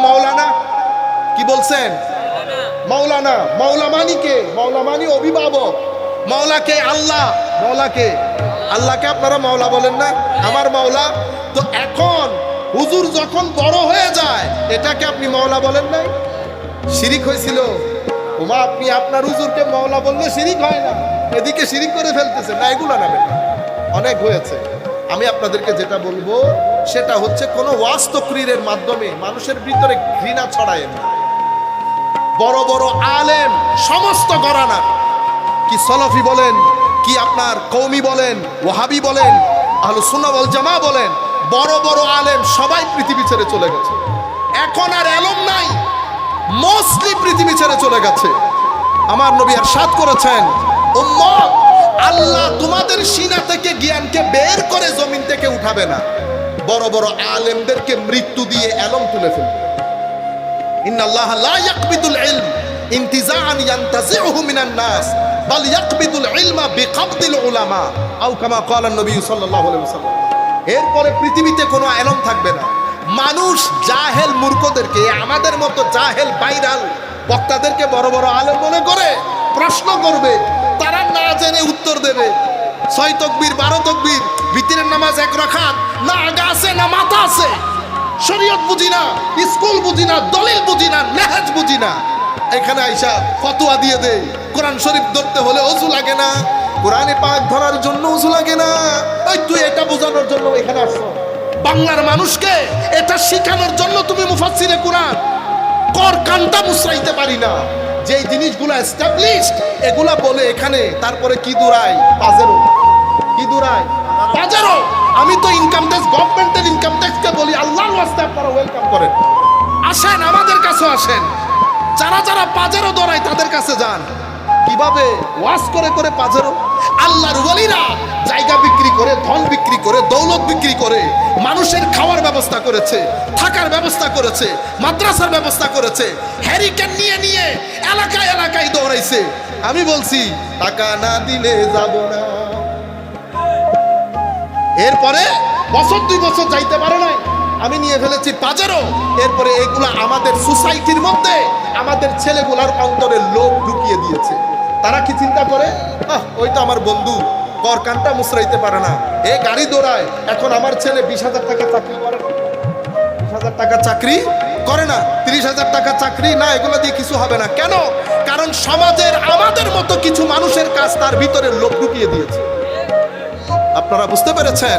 মাওলানা, কি বলছেন? মাওলানা। মাওলা মানি কে? মাওলা মানি অভিভাবক। মাওলাকে আল্লাহ, মাওলাকে আল্লাহকে আপনারা মাওলা বলেন না? আমার মাওলা। তো এখন হুজুর যখন বড় হয়ে যায়, এটাকে আপনি মাওলা বলেন নাই? শিরিক হয়েছিল। ওমা, আপনি আপনার হুজুরকে মাওলা বললে শিরিক হয় না? এদিকে শিরিক করে ফেলতেছে না, এগুলো না বেটা, অনেক হয়েছে। আমি আপনাদেরকে যেটা বলবো সেটা হচ্ছে কোনো ওয়াজ তাকরীরের মাধ্যমে মানুষের ভিতরে ঘৃণা ছড়ায় না। বড় বড় আলেম সমস্ত ঘরানা, কি সলফি বলেন, কি আপনার কওমি বলেন, ওয়াহাবি বলেন, আহলুস সুন্নাহ ওয়াল জামাআহ বলেন, বড় বড় আলেম সবাই পৃথিবী ছেড়ে চলে গেছে। এখন আর এলম নাই, মোস্টলি পৃথিবী ছেড়ে চলে গেছে। আমার নবী ইরশাদ করেছেন, উম্মত, আল্লাহ তোমাদের সিনা থেকে জ্ঞানকে বের করে জমিন থেকে উঠাবে না, বড় বড় আলেমদেরকে মৃত্যু দিয়ে এলম তুলে ফেলবে। ইন্নাল্লাহ লা ইয়াকবিদুল ইলম ইনতিজাআন ইয়ানতাজিউহু মিনান নাস বাল ইয়াকবিদুল ইলমা বিকবদিল উলামা আও কামা ক্বালা নবী সাল্লাল্লাহু আলাইহি ওয়াসাল্লাম। এরপরে পৃথিবীতে কোনো এলম থাকবে না। মানুষ জাহেল মূর্খদেরকে, আমাদের মতো জাহেল ভাইরাল বক্তাদেরকে বড় বড় আলেম মনে করে প্রশ্ন করবে, তারা না জেনে উত্তর দেবে। 6 তাকবীর 12 তাকবীর, ভিতরের নামাজ 1 রাকাত, না আগা আছে না মাথা আছে, শরীয়ত বুঝি না, স্কুল বুঝি না, দলিল বুঝি না, নেহাজ বুঝি না, এখানে আইসা ফতোয়া দিয়ে দেয় কোরআন শরীফ ধরতে হলে ওযু লাগে না, কোরআনে পাক ধরার জন্য ওযু লাগে না। ওই তুই এটা বোঝানোর জন্য এখানে আসছো? বাংলার মানুষকে এটা শেখানোর জন্য তুমি মুফাসসিরে কোরআন কর কান্তা মুছরাইতে পারি না, যেই জিনিসগুলো এস্টাবলিশড এগুলা বলে এখানে, তারপরে কি দূরাই পাজেরো, কি দূরাই পাজেরো। আমি তো ইনকাম ট্যাক্স, গভর্নমেন্টের ইনকাম ট্যাক্সকে বলি আল্লাহর ওয়াস্তে আপনারা ওয়েলকাম করেন, আসেন আমাদের কাছে আসেন। যারা যারা পাজেরো দৌড়ায় তাদের কাছে যান। কিভাবে ওয়াজ করে করে পাজেরো? আল্লাহর ওয়ালিরা জায়গা বিক্রি করে, ধন বিক্রি করে, দৌলত বিক্রি করে মানুষের খাওয়ার ব্যবস্থা করেছে, থাকার ব্যবস্থা করেছে, মাদ্রাসার ব্যবস্থা করেছে, হ্যারিকেন নিয়ে নিয়ে এলাকায় এলাকায় দৌড়াইছে। আমি বলছি টাকা না দিলে যাব না। এরপরে বছর 2 বছর যাইতে পারে নাই, আমি নিয়ে ফেলেছি পাজেরো। এরপরে এগুলা আমাদের সোসাইটির মধ্যে আমাদের ছেলেগুলার অন্তরে লোভ ঢুকিয়ে দিয়েছে। তারা কি চিন্তা করে, ওই তো আমার বন্ধু কর কানটা মুছরাইতে পারে না, এ গাড়ি দৌড়ায়, এখন আমার ছেলে 20,000 টাকা চাকরি করে না, 20,000 টাকা চাকরি করে না, 30,000 টাকা চাকরি না, এগুলো দিয়ে কিছু হবে না। কেন? কারণ সমাজের আমাদের মতো কিছু মানুষের কাজ তার ভিতরে লোভ ঢুকিয়ে দিয়েছে। আপনারা বুঝতে পেরেছেন?